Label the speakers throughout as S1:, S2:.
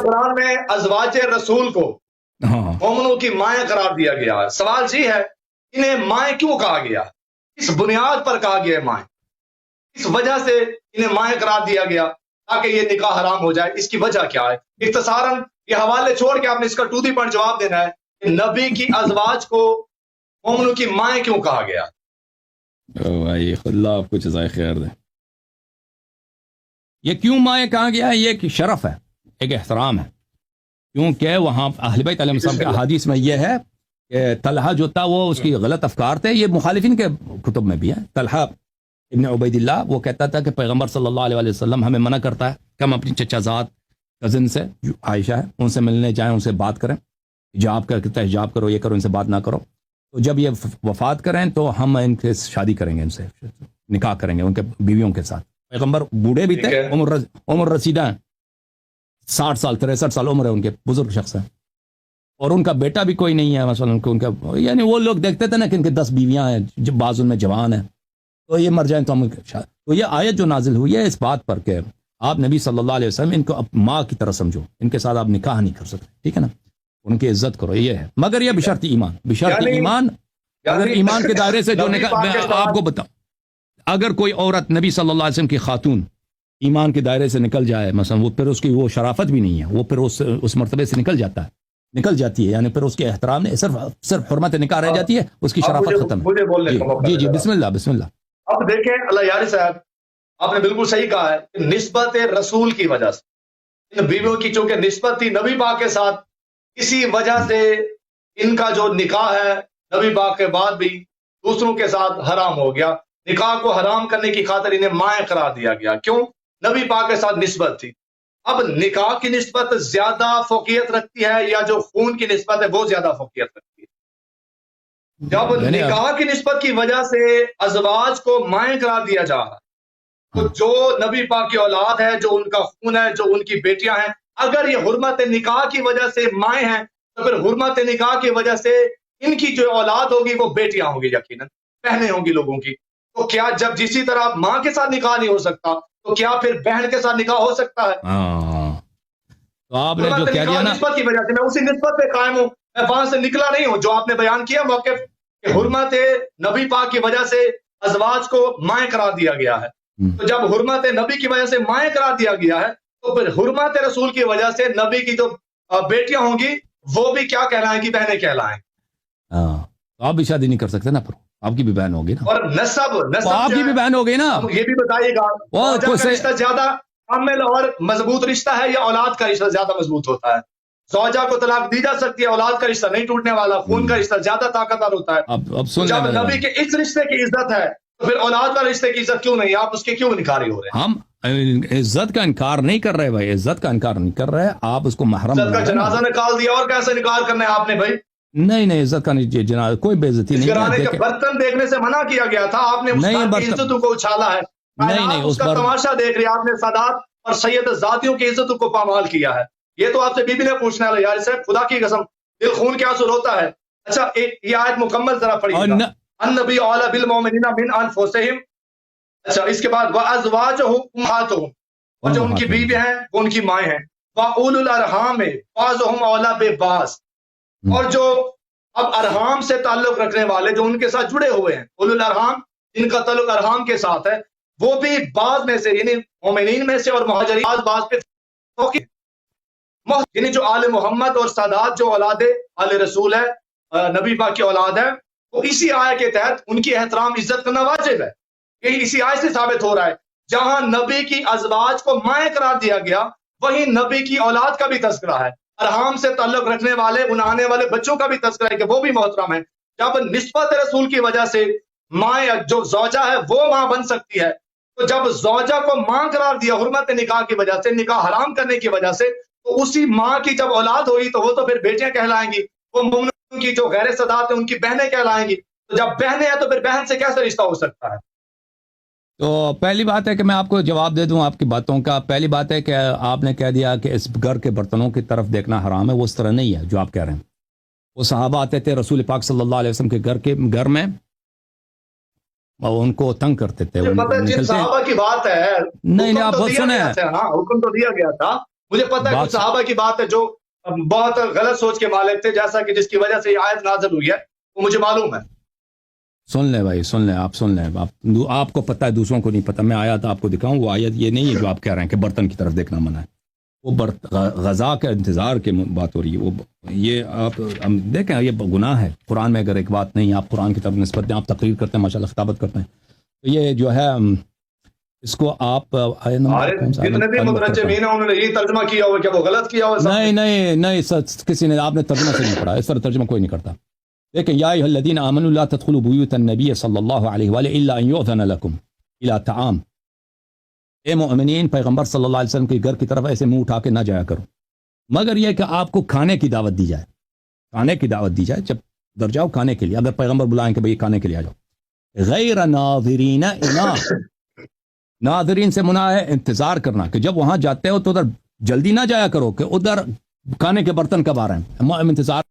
S1: قرآن میں ازواج رسول کو مومنوں کی مائیں قرار دیا گیا ہے. سوال یہ ہے انہیں مائیں کیوں کہا گیا؟ اس بنیاد پر کہا گیا ہے مائیں، اس وجہ سے انہیں مائیں قرار دیا گیا تاکہ یہ نکاح حرام ہو جائے. اس کی وجہ کیا ہے؟ اختصاراً یہ حوالے چھوڑ کے آپ نے اس کا ٹو دی پوائنٹ جواب دینا ہے کہ نبی کی ازواج کو مومنوں کی مائیں کیوں کہا گیا؟
S2: بھائی اللہ آپ کو جزائے خیر دے. یہ کیوں مائیں کہا گیا ہے؟ یہ ایک شرف ہے، ایک احترام ہے، کیونکہ وہاں اہل بیت علیہ السلام کے احادیث میں یہ ہے کہ طلحہ جو تھا وہ اس کی غلط افکار تھے. یہ مخالفین کے کتب میں بھی ہے. طلحہ ابن عبید اللہ وہ کہتا تھا کہ پیغمبر صلی اللہ علیہ وسلم ہمیں منع کرتا ہے کہ ہم اپنی چچا زاد کزن سے جو عائشہ ہے ان سے ملنے جائیں، ان سے بات کریں، حجاب کہتا ہے حجاب کرو، یہ کرو، ان سے بات نہ کرو. تو جب یہ وفات کریں تو ہم ان کے شادی کریں گے، ان سے نکاح کریں گے ان کے بیویوں کے ساتھ. پیغمبر بوڑھے بھی تھے، عمر رسیدہ ہیں، 60 سال 63 سال عمر ہے ان کے، بزرگ شخص ہیں، اور ان کا بیٹا بھی کوئی نہیں ہے مثلا ان کا، یعنی وہ لوگ دیکھتے تھے نا کہ ان کے 10 بیویاں ہیں، جب بعض ان میں جوان ہیں، تو یہ مر جائیں تو ہم. تو یہ آیت جو نازل ہوئی ہے اس بات پر کہ آپ نبی صلی اللہ علیہ وسلم ان کو ماں کی طرح سمجھو، ان کے ساتھ آپ نکاح نہیں کر سکتے، ٹھیک ہے نا، ان کی عزت کرو، یہ ہے. مگر یہ بشرط ایمان، بشرط ایمان. اگر ایمان کے دائرے سے جو نکاح، میں آپ کو بتاؤں، اگر کوئی عورت نبی صلی اللہ علیہ وسلم کی خاتون ایمان کے دائرے سے نکل جائے مثلا، وہ پھر اس کی وہ شرافت بھی نہیں ہے، وہ پھر اس مرتبے سے نکل جاتی ہے، یعنی پھر اس کے احترام نے صرف حرمت نکاح رہ جاتی ہے، اس کی شرافت ختم ہے. جی بسم اللہ.
S1: اب دیکھیں اللہ یاری صاحب، آپ نے بالکل صحیح کہا ہے کہ نسبت رسول کی وجہ سے ان بیویوں کی چونکہ نسبت تھی نبی پاک کے ساتھ، اسی وجہ سے ان کا جو نکاح ہے نبی پاک کے بعد بھی دوسروں کے ساتھ حرام ہو گیا. نکاح کو حرام کرنے کی خاطر انہیں مائیں قرار دیا گیا. کیوں؟ نبی پاک کے ساتھ نسبت تھی. اب نکاح کی نسبت زیادہ فوقیت رکھتی ہے یا جو خون کی نسبت ہے وہ زیادہ فوقیت رکھتی ہے؟ جب نکاح کی نسبت کی وجہ سے ازواج کو مائیں قرار دیا جا رہا ہے تو جو نبی پاک کی اولاد ہے، جو ان کا خون ہے، جو ان کی بیٹیاں ہیں، اگر یہ حرمت نکاح کی وجہ سے مائیں ہیں تو پھر حرمت نکاح کی وجہ سے ان کی جو اولاد ہوگی وہ بیٹیاں ہوں گی، یقیناً بہنیں ہوں گی لوگوں کی. تو کیا جب جسی طرح ماں کے ساتھ نکاح نہیں ہو سکتا تو کیا پھر بہن کے ساتھ نکاح ہو سکتا ہے؟
S2: تو آپ نے جو کہہ دیا نا،
S1: نسبت کی وجہ سے میں اسی نسبت پہ قائم ہوں، میں وہاں سے نکلا نہیں ہوں. جو آپ نے بیان کیا موقف کہ حرمت نبی پاک کی وجہ سے ازواج کو مائیں قرار دیا گیا ہے، تو جب حرمت نبی کی وجہ سے مائیں قرار دیا گیا ہے تو پھر حرمت رسول کی وجہ سے نبی کی جو بیٹیاں ہوں گی وہ بھی کیا کہلائیں گی؟ بہنیں کہلائیں.
S2: تو آپ بھی شادی نہیں کر سکتے نا، پر آپ کی بھی بہن ہوگی نا،
S1: اور نسب
S2: آپ کی بھی بہن ہوگی نا.
S1: یہ بھی بتائیے گا زوجہ کا رشتہ زیادہ کامل اور مضبوط رشتہ ہے یا اولاد کا رشتہ زیادہ مضبوط ہوتا ہے؟ زوجہ کو طلاق دی جا سکتی ہے، اولاد کا رشتہ نہیں ٹوٹنے والا، خون کا رشتہ زیادہ طاقتور ہوتا ہے.
S2: اب سن
S1: جب نبی کے اس رشتے کی عزت ہے تو پھر اولاد کا رشتے کی عزت کیوں نہیں؟ آپ اس کے کیوں انکاری ہو رہے ہیں؟
S2: ہم عزت کا انکار نہیں کر رہے بھائی، عزت کا انکار نہیں کر رہے، آپ اس کو محرم
S1: عزت کا جنازہ نکال دیا، اور کیسے انکار کرنا ہے آپ نے بھائی؟
S2: نہیں عزت کا جنازہ کوئی بے عزتی نہیں
S1: گھرانے کے برتن دیکھنے سے منع کیا گیا تھا، آپ نے اس کی عزتوں کو اچھالا ہے.
S2: نہیں
S1: اس کا تماشا دیکھ رہے، آپ نے سادات اور سید ذاتیوں کی عزتوں کو پامال کیا ہے. یہ تو آپ سے بی بی نے پوچھنا ہے یار صاحب، خدا کی قسم دل خون کیا آنسو ہوتا ہے. اچھا یہ آیت مکمل ذرا پڑھیے گا، النبی اولی بالمؤمنین من انفسہم. اچھا اس کے بعد وازواجہ امہاتہم، اور جو ان کی بیوی ہیں وہ ان کی مائیں ہیں. واولی الارحام بعضہم اولی ببعض، اور جو اب ارحام سے تعلق رکھنے والے جو ان کے ساتھ جڑے ہوئے ہیں، اولو الارحام جن کا تعلق ارحام کے ساتھ ہے، وہ بھی بعض میں سے یعنی مومنین میں سے اور مہاجرین بعض پہ فوقی، یعنی جو آل محمد اور سادات جو اولاد آل رسول ہے، نبی پاک کی اولاد ہے، وہ اسی آیت کے تحت ان کی احترام عزت کرنا واجب ہے. یہی اسی آیت سے ثابت ہو رہا ہے. جہاں نبی کی ازواج کو مائیں قرار دیا گیا وہیں نبی کی اولاد کا بھی تذکرہ ہے، ارحام سے تعلق رکھنے والے ان آنے والے بچوں کا بھی تذکرہ ہے کہ وہ بھی محترم ہے. جب نسبت رسول کی وجہ سے ماں جو زوجہ ہے وہ ماں بن سکتی ہے، تو جب زوجہ کو ماں قرار دیا حرمت نکاح کی وجہ سے، نکاح حرام کرنے کی وجہ سے، تو اسی ماں کی جب اولاد ہوئی تو وہ تو پھر بیٹیاں کہلائیں گی، وہ مومنوں کی جو غیر سادات ہیں ان کی بہنیں کہلائیں گی. تو جب بہنیں ہیں تو پھر بہن سے کیسے رشتہ ہو سکتا ہے؟
S2: تو پہلی بات ہے کہ میں آپ کو جواب دے دوں آپ کی باتوں کا. پہلی بات ہے کہ آپ نے کہہ دیا کہ اس گھر کے برتنوں کی طرف دیکھنا حرام ہے، وہ اس طرح نہیں ہے جو آپ کہہ رہے ہیں. وہ صحابہ آتے تھے رسول پاک صلی اللہ علیہ وسلم کے گھر میں، اور ان کو تنگ کرتے تھے.
S1: جن صحابہ کی بات ہے،
S2: نہیں آپ بہت سنیں،
S1: حکم تو دیا گیا تھا مجھے پتہ ہے کچھ صحابہ کی بات ہے جو بہت غلط سوچ کے مالک تھے، جیسا کہ جس کی وجہ سے یہ آیت نازل ہوئی ہے، وہ مجھے معلوم ہے.
S2: سن لیں بھائی، سن لیں، آپ سن لیں. آپ کو پتہ ہے، دوسروں کو نہیں پتہ. میں آیت آپ کو دکھاؤں. وہ آیت یہ نہیں ہے جو آپ کہہ رہے ہیں کہ برتن کی طرف دیکھنا منع ہے. وہ غذا کے انتظار کی بات ہو رہی ہے. وہ یہ آپ ہم دیکھیں، یہ گناہ ہے. قرآن میں اگر ایک بات نہیں، آپ قرآن کی طرف نسبت دیں، آپ تقریر کرتے ہیں، ماشاءاللہ خطابت کرتے ہیں، تو یہ جو ہے اس کو آپ
S1: جتنے بھی مترجمین ہیں انہوں نے یہ ترجمہ کیا ہوا، کیا وہ غلط کیا ہوا؟
S2: نہیں کسی نے، آپ نے ترجمہ سے نہیں پڑھا. اس طرح ترجمہ کوئی نہیں کرتا. لیکن یا ایھا الذین آمنوا لا تدخلوا بیوت النبی صلی اللہ علیہ وآلہ الا ان یؤذن لکم الی طعام. اے مؤمنین، پیغمبر صلی اللہ علیہ وسلم کے گھر کی طرف ایسے منہ اٹھا کے نہ جایا کرو، مگر یہ کہ آپ کو کھانے کی دعوت دی جائے. کھانے کی دعوت دی جائے، جب در جاؤ کھانے کے لیے. اگر پیغمبر بلائیں کہ بھئی کھانے کے لیے آ جاؤ. غیر ناظرین اناء، ناظرین سے منع ہے انتظار کرنا، کہ جب وہاں جاتے ہو تو ادھر جلدی نہ جایا کرو کہ ادھر کھانے کے برتن کب آ رہے ہیں. انتظار.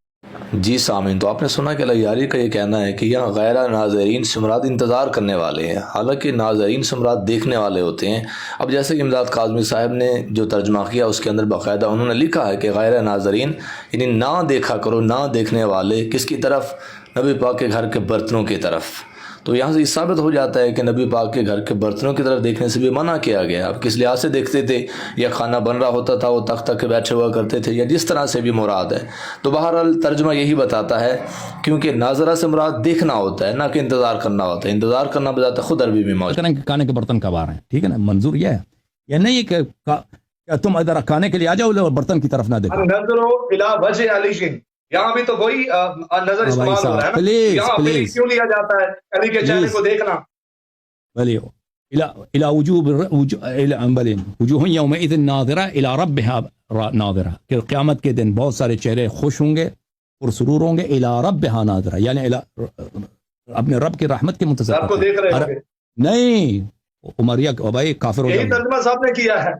S3: جی سامعین، تو آپ نے سنا کہ لیاری کا یہ کہنا ہے کہ یہاں غیر ناظرین سے مراد انتظار کرنے والے ہیں، حالانکہ ناظرین سے مراد دیکھنے والے ہوتے ہیں. اب جیسے کہ امداد کاظمی صاحب نے جو ترجمہ کیا اس کے اندر باقاعدہ انہوں نے لکھا ہے کہ غیر ناظرین یعنی نہ دیکھا کرو، نہ دیکھنے والے کس کی طرف؟ نبی پاک کے گھر کے برتنوں کی طرف. تو یہاں سے یہ ثابت ہو جاتا ہے کہ نبی پاک کے گھر کے برتنوں کی طرف دیکھنے سے بھی منع کیا گیا. اب کس لحاظ سے دیکھتے تھے؟ یا کھانا بن رہا ہوتا تھا وہ تخت تک کے بیٹھے ہوا کرتے تھے، یا جس طرح سے بھی مراد ہے. تو بہرحال ترجمہ یہی بتاتا ہے، کیونکہ ناظرہ سے مراد دیکھنا ہوتا ہے، نہ کہ انتظار کرنا ہوتا ہے. انتظار کرنا بذات خود عربی میں موجود
S2: ہے. کھانے کے برتن کب آ رہے ہیں، ٹھیک ہے نا. منظور یہ ہے، یہ نہیں کہ تم ادھر کھانے کے لیے آ جاؤ، برتن کی طرف نہ دیکھو.
S1: نظرو الی وجہ علی، یہاں بھی تو وہی نظر استعمال ہو رہا ہے نا. یہاں پلیز کیوں لیا جاتا ہے علی کے چہرے کو دیکھنا؟ بلی
S2: الى وجوہ یومئذ ناظرہ الى ربها ناظرہ، کہ قیامت کے دن بہت سارے چہرے خوش ہوں گے، پرسرور ہوں گے. الى ربها ناظرہ یعنی اپنے رب کی رحمت کے منتظر،
S1: رب کو دیکھ رہے ہوں گے.
S2: نہیں عمریہ بھائی کافر ہو جائے.
S1: یہی ترجمہ صاحب نے کیا ہے.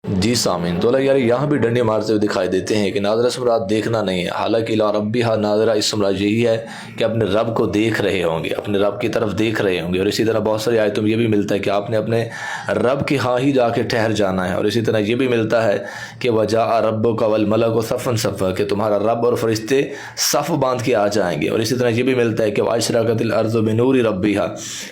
S3: جی سامعین، تو یار یہاں بھی ڈنڈے مارتے ہوئے دکھائی دیتے ہیں کہ ناظرہ سے مراد دیکھنا نہیں ہے، حالانکہ الی ربھا ناظرہ اس سے مراد یہی ہے کہ اپنے رب کو دیکھ رہے ہوں گے، اپنے رب کی طرف دیکھ رہے ہوں گے. اور اسی طرح بہت ساری آیتوں میں یہ بھی ملتا ہے کہ آپ نے اپنے رب کے ہاں ہی جا کے ٹھہر جانا ہے. اور اسی طرح یہ بھی ملتا ہے کہ وجاء ربک والملک صفا صفا، کہ تمہارا رب اور فرشتے صف باندھ کے آ جائیں گے. اور اسی طرح یہ بھی ملتا ہے کہ واشرقت الارض بنور ربھا،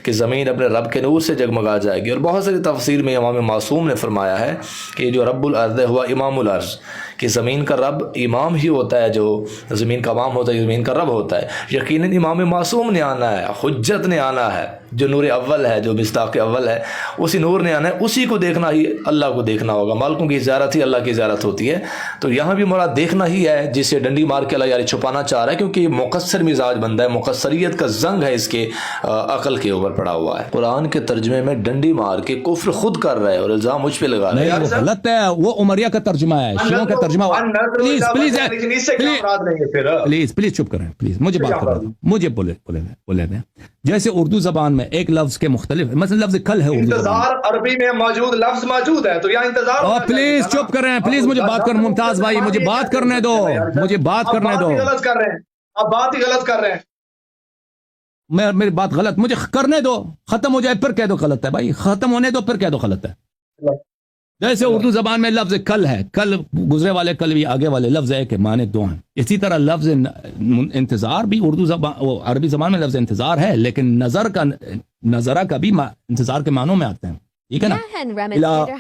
S3: کہ زمین اپنے رب کے نور سے جگمگا جائے گی. اور بہت ساری تفسیر میں امام معصوم نے فرمایا ہے کہ جو رب الارض ہوا امام الارض، کہ زمین کا رب امام ہی ہوتا ہے، جو زمین کا امام ہوتا ہے زمین کا رب ہوتا ہے. یقیناً امام معصوم نے آنا ہے، حجت نے آنا ہے، جو نور اول ہے، جو مصداق اول ہے، اسی نور نے آنا ہے. اسی کو دیکھنا ہی اللہ کو دیکھنا ہوگا. مالکوں کی زیارت ہی اللہ کی زیارت ہوتی ہے. تو یہاں بھی مراد دیکھنا ہی ہے، جسے ڈنڈی مار کے اللہ یاری چھپانا چاہ رہا ہے، کیونکہ یہ مقصر مزاج بندہ ہے، مقصریت کا زنگ ہے اس کے عقل کے اوپر پڑا ہوا ہے. قرآن کے ترجمے میں ڈنڈی مار کے کفر خود کر رہا ہے اور الزام مجھ پہ لگا رہا ہے.
S2: وہ غلط ہے، وہ عمریہ کا ترجمہ ہے، شیعوں کا ترجمہ. پلیز چپ کریں، پلیز مجھے بات کریں، مجھے بولے دیں. جیسے اردو زبان میں ایک لفظ کے مختلف، مثلا لفظ کل ہے اردو
S1: انتظار عربی میں موجود لفظ موجود ہے، تو یہاں انتظار.
S2: پلیز چپ کریں، پلیز مجھے بات کریں. ممتاز بھائی مجھے بات کرنے دو، مجھے بات کرنے دو.
S1: غلط کر رہے ہیں آپ، بات ہی غلط کر رہے ہیں.
S2: میری بات غلط، مجھے کرنے دو، ختم ہو جائے پھر کہہ دو غلط ہے. بھائی ختم ہونے دو پھر کہہ دو غلط ہے. جیسے اردو زبان میں لفظ کل ہے، کل گزرے والے کل بھی آگے والے لفظ ہے کہ معنی دو ہیں. اسی طرح لفظ انتظار بھی اردو زبان عربی زبان میں لفظ انتظار ہے، لیکن نظرہ کا بھی انتظار کے معنوں میں آتے ہیں. ٹھیک ہے نا.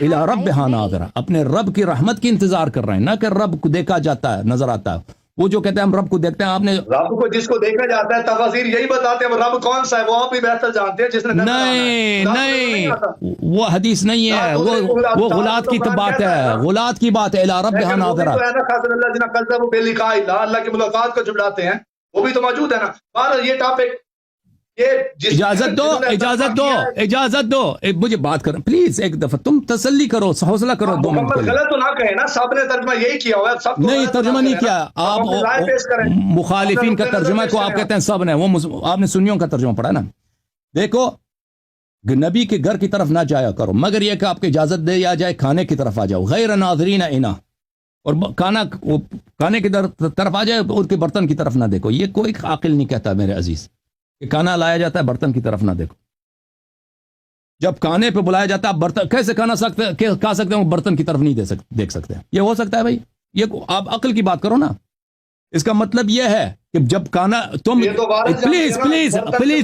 S2: الى ربھا ناظرہ، اپنے رب کی رحمت کی انتظار کر رہے ہیں، نہ کہ رب کو دیکھا جاتا ہے، نظر آتا ہے. وہ جو کہتے ہیں ہم رب کو دیکھتے ہیں، آپ نے
S1: رب کو جس کو دیکھا جاتا ہے تفاسیر یہی بتاتے ہیں رب کون سا ہے، وہ آپ ہی بہتر جانتے ہیں. جس نے
S2: نہیں وہ حدیث نہیں ہے، وہ غلات کی بات ہے، غلات کی بات ہے. الی ربھا ناظرہ،
S1: اللہ کی ملاقات کو جھٹلاتے ہیں، وہ بھی تو موجود ہے نا. بہرحال یہ ٹاپک،
S2: اجازت دو مجھے بات کریں پلیز. ایک دفعہ تم تسلی کرو، حوصلہ کرو. 2 منٹ
S1: غلط تو نہ کہیں نا، سب نے ترجمہ یہی کیا ہوا ہے.
S2: نہیں ترجمہ نہیں کیا آپ، مخالفین کا ترجمہ کو آپ کہتے ہیں سب نے، وہ آپ نے سنیوں کا ترجمہ پڑھا نا. دیکھو نبی کے گھر کی طرف نہ جایا کرو، مگر یہ کہ آپ کو اجازت دے یا جائے کھانے کی طرف آ جاؤ. غیر ناظرین انا، اور کھانے کی طرف آ جائے، ان کے برتن کی طرف نہ دیکھو. یہ کوئی عاقل نہیں کہتا میرے عزیز کہ کھانا لایا جاتا ہے برتن کی طرف نہ دیکھو. جب کھانے پہ بلایا جاتا ہے برتن کیسے کھا سکتے ہیں برتن کی طرف نہیں دیکھ سکتے؟ یہ ہو سکتا ہے بھائی؟ یہ آپ عقل کی بات کرو نا. اس کا مطلب یہ ہے کہ جب کھانا تم پلیز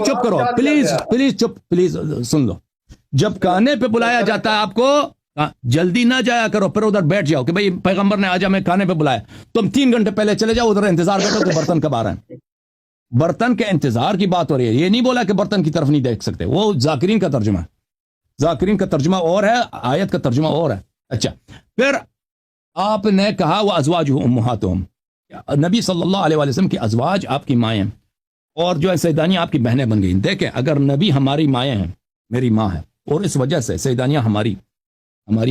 S2: چپ کرو، پلیز سن لو. جب کھانے پہ بلایا جاتا ہے آپ کو جلدی نہ جایا کرو، پھر ادھر بیٹھ جاؤ کہ بھائی پیغمبر نے آج ہمیں کھانے پہ بلایا. تم 3 گھنٹے پہلے چلے جاؤ ادھر انتظار کرو کہ برتن کب آ رہے ہیں. برتن کے انتظار کی بات ہو رہی ہے، یہ نہیں بولا کہ برتن کی طرف نہیں دیکھ سکتے. وہ ذاکرین کا ترجمہ ہے، ذاکرین کا ترجمہ اور ہے، آیت کا ترجمہ اور ہے. اچھا، پھر آپ نے کہا وہ ازواج امہاتہم، نبی صلی اللہ علیہ وسلم کی ازواج آپ کی مائیں ہیں، اور جو ہے سیدانیاں آپ کی بہنیں بن گئی. دیکھیں اگر نبی ہماری مائیں ہیں، میری ماں ہے، اور اس وجہ سے سیدانیاں ہماری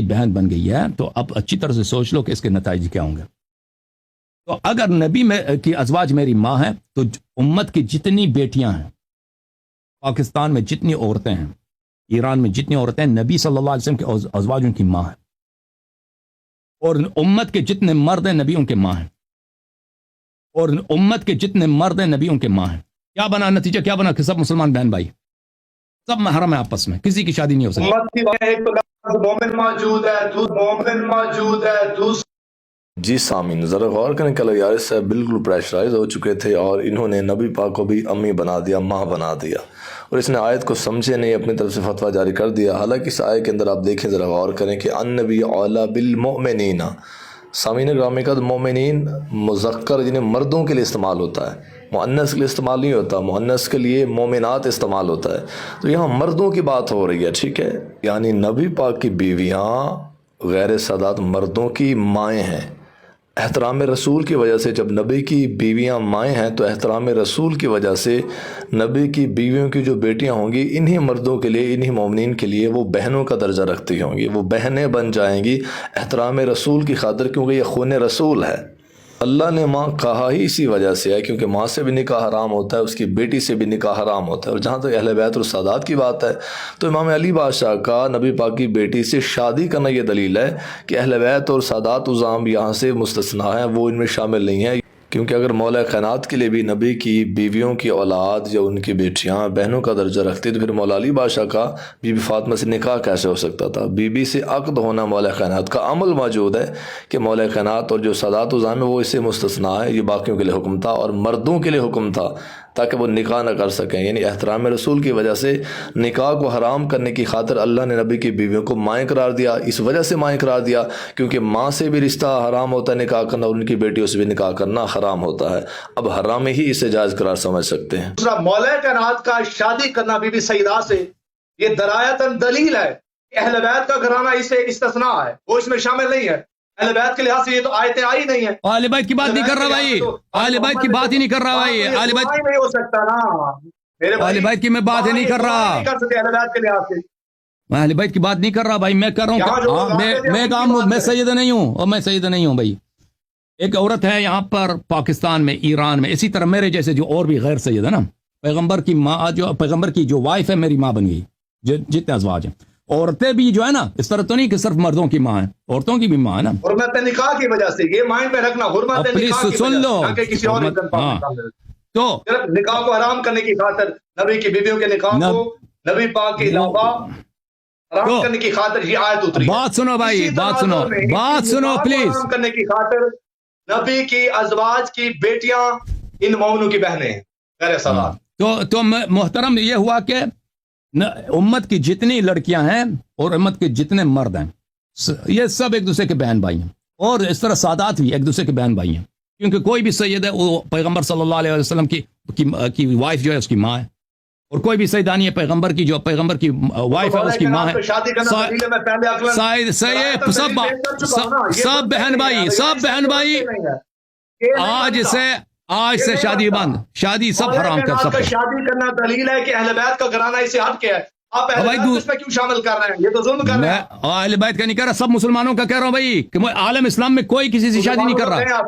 S2: بہن بن گئی ہے، تو اب اچھی طرح سے سوچ لو کہ اس کے نتائج کیا ہوں گے. تو اگر نبی کی ازواج میری ماں ہے تو امت کی جتنی بیٹیاں ہیں، پاکستان میں جتنی عورتیں ہیں، ایران میں جتنی عورتیں ہیں، نبی صلی اللہ علیہ وسلم کے ازواج ان کی ماں ہے. اور امت کے جتنے مرد ہیں نبی ان کے ماں ہیں، اور امت کے جتنے مرد ہیں نبی ان کے ماں ہیں. کیا بنا نتیجہ؟ کیا بنا کہ سب مسلمان بہن بھائی، سب محرم ہیں آپس میں، کسی کی شادی نہیں ہو سکتی.
S1: مومن موجود ہے.
S3: جی سامعین ذرا غور کریں کہ اللہ یارس صاحب بالکل پریشرائز ہو چکے تھے، اور انہوں نے نبی پاک کو بھی امی بنا دیا، ماں بنا دیا، اور اس نے آیت کو سمجھے نہیں، اپنی طرف سے فتویٰ جاری کر دیا. حالانکہ اس آیت کے اندر آپ دیکھیں، ذرا غور کریں کہ النبی اولیٰ بالمؤمنین. سامعین گرامی کا مومنین مذکر یعنی مردوں کے لیے استعمال ہوتا ہے، مؤنث کے لیے استعمال نہیں ہوتا. مؤنث کے لیے مومنات استعمال ہوتا ہے، تو یہاں مردوں کی بات ہو رہی ہے. ٹھیک ہے، یعنی نبی پاک کی بیویاں غیر سادات مردوں کی مائیں ہیں. احترام رسول کی وجہ سے جب نبی کی بیویاں مائیں ہیں، تو احترام رسول کی وجہ سے نبی کی بیویوں کی جو بیٹیاں ہوں گی، انہی مردوں کے لیے، انہی مومنین کے لیے وہ بہنوں کا درجہ رکھتی ہوں گی، وہ بہنیں بن جائیں گی احترام رسول کی خاطر، کیونکہ یہ خون رسول ہے. اللہ نے ماں کہا ہی اسی وجہ سے ہے، کیونکہ ماں سے بھی نکاح حرام ہوتا ہے، اس کی بیٹی سے بھی نکاح حرام ہوتا ہے. اور جہاں تک اہل بیت اور سادات کی بات ہے، تو امام علی بادشاہ کا نبی پاک کی بیٹی سے شادی کرنا یہ دلیل ہے کہ اہل بیت اور سادات عظام یہاں سے مستثنیٰ ہیں، وہ ان میں شامل نہیں ہیں. کیونکہ اگر مولا کائنات کے لیے بھی نبی کی بیویوں کی اولاد یا ان کی بیٹیاں بہنوں کا درجہ رکھتی، تو پھر مولا علی بادشاہ کا بی بی فاطمہ سے نکاح کیسے ہو سکتا تھا؟ بی بی سے عقد ہونا مولا کائنات کا عمل موجود ہے کہ مولا کائنات اور جو سادات عظام ہے وہ اس سے مستثنیٰ ہے. یہ باقیوں کے لیے حکم تھا، اور مردوں کے لیے حکم تھا تاکہ وہ نکاح نہ کر سکیں. یعنی احترام رسول کی وجہ سے نکاح کو حرام کرنے کی خاطر اللہ نے نبی کی بیویوں کو مائیں قرار دیا. اس وجہ سے مائیں قرار دیا کیونکہ ماں سے بھی رشتہ حرام ہوتا ہے نکاح کرنا، اور ان کی بیٹیوں سے بھی نکاح کرنا حرام ہوتا ہے. اب حرام ہی اسے جائز قرار سمجھ سکتے ہیں.
S1: دوسرا، مولا کائنات کا شادی کرنا بی بی سیدہ سے یہ درایتاً دلیل ہے کہ اہل بیت کا گھرانہ اس سے استثناء ہے، وہ اس میں شامل نہیں ہے. اہل بیت کے لحاظ سے یہ تو آیتیں آئی نہیں ہیں.
S2: اہل بیت کی بات نہیں کر رہا بھائی، اہل بیت کی بات ہی نہیں کر رہا بھائی. اہل بیت
S1: نہیں ہو سکتا نا میرے بھائی،
S2: اہل بیت کی میں بات ہی نہیں کر رہا.
S1: اہل بیت کے لحاظ سے
S2: میں اہل بیت کی بات نہیں کر رہا بھائی. میں کر رہا ہوں میں سید نہیں ہوں، اور میں سید نہیں ہوں بھائی. ایک عورت ہے یہاں پر پاکستان میں، ایران میں، اسی طرح میرے جیسے جو اور بھی غیر سید ہے نا، پیغمبر کی ماں، جو پیغمبر کی جو وائف ہے میری ماں بن گئی. جتنے ازواج ہیں، عورتیں بھی جو ہے نا، اس طرح تو نہیں کہ صرف مردوں کی ماں ہے، عورتوں کی بھی ماں ہے نا.
S1: حرمت نکاح کی وجہ سے، یہ مائنڈ میں رکھنا، حرمت نکاح کی
S2: سن لو
S1: کسی اور
S2: تو
S1: صرف نکاح کو حرام کرنے کی خاطر، نبی کی بیویوں کے نکاح کو نبی پاک کے علاوہ حرام کرنے کی خاطر یہ آیت اتری.
S2: بات سنو بھائی، بات سنو پلیز.
S1: حرام کرنے کی خاطر نبی کی ازواج کی بیٹیاں ان مومنوں کی بہنیں ہیں غیر سادات.
S2: تو محترم یہ ہوا کہ امت کی جتنی لڑکیاں ہیں اور امت کے جتنے مرد ہیں، یہ سب ایک دوسرے کے بہن بھائی ہیں، اور اس طرح سادات بھی ایک دوسرے کے بہن بھائی ہیں. کیونکہ کوئی بھی سید ہے وہ پیغمبر صلی اللہ علیہ وسلم کی وائف جو ہے اس کی ماں ہے، اور کوئی بھی سیدانی ہے پیغمبر کی جو پیغمبر کی وائف ہے اس کی ماں ہے. سب بہن بھائی، سب بہن بھائی. آج سے شادی بند، شادی سب حرام کر سکتے.
S1: شادی کرنا دلیل ہے کہ اہل بیت کا گھرانہ اسے ہٹ کے ہے. آپ اہل بیت اس میں کیوں شامل کر رہے ہیں؟ یہ تو ظلم کر رہے ہیں.
S2: اہل بیت کا نہیں کر رہا، سب مسلمانوں کا کہہ رہا ہوں بھائی کہ عالم اسلام میں کوئی کسی سے شادی نہیں کر رہا.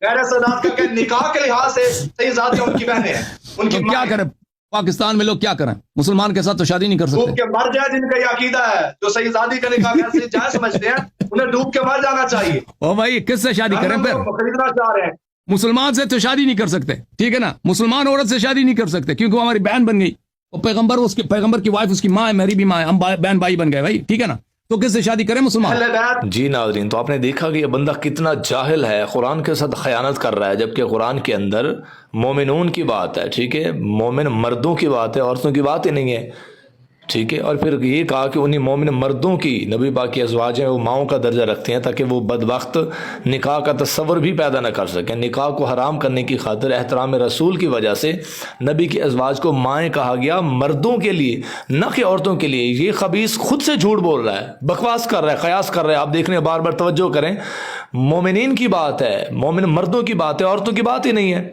S1: غیر سادات کا نکاح کے لحاظ سے صحیح ذاتیں ان کی بہنیں ہیں. ان کی
S2: کیا کریں پاکستان میں لوگ، کیا کریں؟ مسلمان کے ساتھ تو شادی نہیں کر سکتے.
S1: ڈوب کے مر جائے جن کا یہ عقیدہ ہے، جو صحیح ذاتی کا نکاح کیسے جائز سمجھتے ہیں، انہیں ڈوب کے مر جانا چاہیے.
S2: او بھائی کس سے شادی کریں پھر؟
S1: خریدنا چاہ رہے ہیں.
S2: مسلمان سے تو شادی نہیں کر سکتے، ٹھیک ہے نا. مسلمان عورت سے شادی نہیں کر سکتے کیونکہ وہ ہماری بہن بن گئی. وہ پیغمبر کی وائف اس کی ماں ہے, میری بھی ماں ہے, ہم بہن بھائی بن گئے بھائی, ٹھیک ہے نا. تو کس سے شادی کریں مسلمان؟
S3: جی ناظرین, تو آپ نے دیکھا کہ یہ بندہ کتنا جاہل ہے, قرآن کے ساتھ خیانت کر رہا ہے, جبکہ قرآن کے اندر مومنون کی بات ہے, ٹھیک ہے, مومن مردوں کی بات ہے, عورتوں کی بات ہی نہیں ہے, ٹھیک ہے. اور پھر یہ کہا کہ انہیں مومن مردوں کی نبی پاک کی ازواج ہیں وہ ماؤں کا درجہ رکھتے ہیں تاکہ وہ بدبخت نکاح کا تصور بھی پیدا نہ کر سکیں. نکاح کو حرام کرنے کی خاطر احترام رسول کی وجہ سے نبی کی ازواج کو مائیں کہا گیا, مردوں کے لیے نہ کہ عورتوں کے لیے. یہ خبیث خود سے جھوٹ بول رہا ہے, بکواس کر رہا ہے, قیاس کر رہا ہے. آپ دیکھ رہے ہیں, بار بار توجہ کریں, مومنین کی بات ہے, مومن مردوں کی بات ہے, عورتوں کی بات ہی نہیں ہے,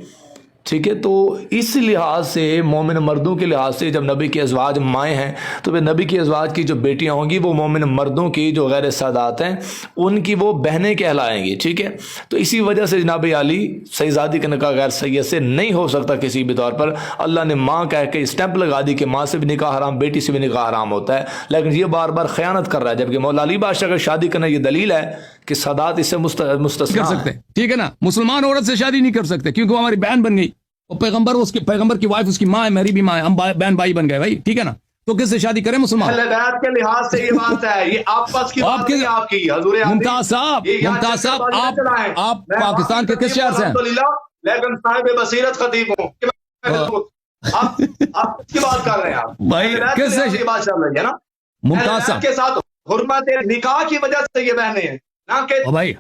S3: ٹھیک ہے. تو اس لحاظ سے مومن مردوں کے لحاظ سے جب نبی کی ازواج مائیں ہیں تو پھر نبی کی ازواج کی جو بیٹیاں ہوں گی وہ مومن مردوں کی جو غیر سادات ہیں ان کی وہ بہنیں کہلائیں گی, ٹھیک ہے. تو اسی وجہ سے جناب علی سیدزادی کا نکاح غیر سید سے نہیں ہو سکتا کسی بھی طور پر. اللہ نے ماں کہہ کے اسٹیمپ لگا دی کہ ماں سے بھی نکاح حرام, بیٹی سے بھی نکاح حرام ہوتا ہے, لیکن یہ بار بار خیانت کر رہا ہے. جبکہ مولا علی بادشاہ کا شادی کرنا یہ دلیل ہے کہ سادات اس سے مستثنا
S2: کر سکتے, ٹھیک ہے نا. مسلمان عورت سے شادی نہیں کر سکتے کیونکہ وہ ہماری بہن بن گئی. وہ پیغمبر کی وائف اس کی ماں ہے, میری بھی ماں ہے, ہم بہن بھائی بن گئے بھائی, ٹھیک ہے نا. تو کس سے شادی کریں مسلمان؟
S1: اہل بیت کے لحاظ سے یہ بات ہے, یہ آپس کی بات ہے آپ کی حضور.
S2: ممتاز صاحب آپ پاکستان کے کس شہر سے ہیں؟
S1: لیکن صاحب بصیرت خطیب ہوں. آپ کی بات کر رہے ہیں آپ
S2: بھائی, کس سے
S1: بات چل رہی ہے نا.
S2: ممتاز صاحب
S1: کے ساتھ حرمت نکاح کی وجہ سے یہ بہنیں ہیں نہ کہ
S2: بھائی,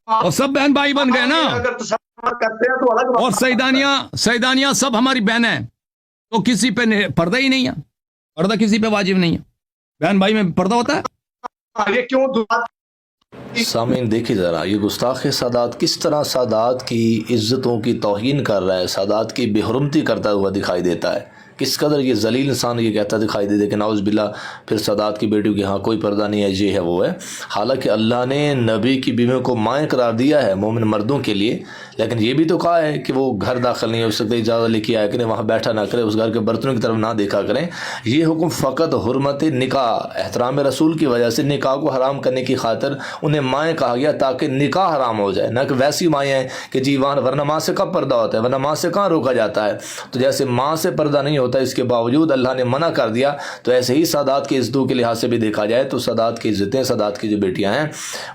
S2: اور سب بہن بھائی بن گئے نا.
S1: کرتے ہیں تو الگ.
S2: اور سیدانیاں سب ہماری بہنیں ہیں, تو کسی پہ پردہ ہی نہیں ہے, پردہ کسی پہ واجب نہیں ہے. بہن بھائی میں پردہ ہوتا ہے.
S1: یہ کیوں
S3: سامعین دیکھیے ذرا, یہ گستاخ سادات کس طرح سادات کی عزتوں کی توہین کر رہا ہے, سادات کی بے حرمتی کرتا ہوا دکھائی دیتا ہے. کس قدر یہ ذلیل انسان یہ کہتا دکھائی دے کہ نعوذ باللہ پھر سادات کی بیٹیوں کی ہاں کوئی پردہ نہیں ہے, یہ ہے وہ ہے. حالانکہ اللہ نے نبی کی بیویوں کو مائیں قرار دیا ہے مومن مردوں کے لیے, لیکن یہ بھی تو کہا ہے کہ وہ گھر داخل نہیں ہو سکتے, اجازت لے کے آیا کریں, وہاں بیٹھا نہ کرے, اس گھر کے برتنوں کی طرف نہ دیکھا کریں. یہ حکم فقط حرمت نکاح, احترام رسول کی وجہ سے نکاح کو حرام کرنے کی خاطر انہیں مائیں کہا گیا تاکہ نکاح حرام ہو جائے, نہ کہ ویسی مائیں ہیں کہ جی ورنہ ماں سے کب پردہ ہوتا ہے, ورنہ ماں سے کہاں روکا جاتا ہے. تو جیسے ماں سے پردہ نہیں ہوتا اس کے باوجود اللہ نے منع کر دیا, تو ایسے ہی سادات کی عزتوں کے لحاظ سے بھی دیکھا جائے تو سادات کی عزتیں, سادات کی جو بیٹیاں ہیں